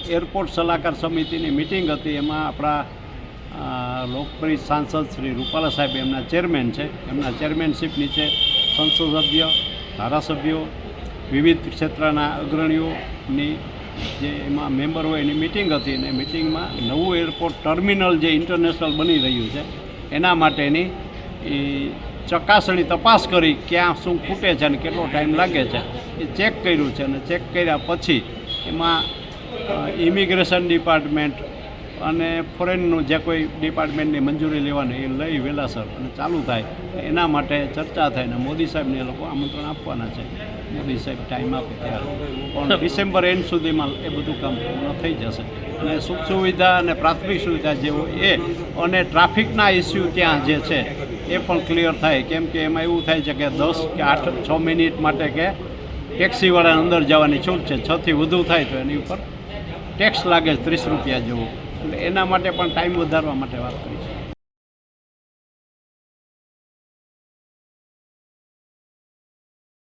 Airport સલાહકાર સમિતિની meeting હતી. એમાં આપણા લોકપ્રિય સાંસદ શ્રી રૂપાલા સાહેબ એમના ચેરમેન છે. એમના ચેરમેનશીપ નીચે સંસદ સભ્ય, ધારાસભ્યો, વિવિધ ક્ષેત્રના અગ્રણીઓની જે એમાં મેમ્બર હોય એની મિટિંગ હતી. અને મિટિંગમાં નવું એરપોર્ટ ટર્મિનલ જે ઇન્ટરનેશનલ બની રહ્યું છે એના માટેની ચકાસણી તપાસ કરી ક્યાં શું ખૂટે છે અને કેટલો ટાઈમ લાગે છે એ ચેક કર્યું છે. અને ચેક કર્યા પછી એમાં ઇમિગ્રેશન ડિપાર્ટમેન્ટ અને ફોરેનનું જે કોઈ ડિપાર્ટમેન્ટની મંજૂરી લેવાની એ લઈ વહેલાસર અને ચાલુ થાય એના માટે ચર્ચા થાય. ને મોદી સાહેબને એ લોકો આમંત્રણ આપવાના છે. મોદી સાહેબ ટાઈમ આપે ત્યારે પણ ડિસેમ્બર એન્ડ સુધીમાં એ બધું કામ પૂર્ણ થઈ જશે. અને સુખ સુવિધા અને પ્રાથમિક સુવિધા જેવો એ અને ટ્રાફિકના ઇસ્યુ ત્યાં જે છે એ પણ ક્લિયર થાય. કેમ કે એમાં એવું થાય છે કે 10 કે 8 6 મિનિટ માટે કે ટેક્સીવાળાને અંદર જવાની છૂટ છે. 6 થી વધુ થાય તો એની ઉપર ટેક્સ લાગે છે 30 રૂપિયા જેવો. એટલે એના માટે પણ ટાઈમ વધારવા માટે વાત કરી છે.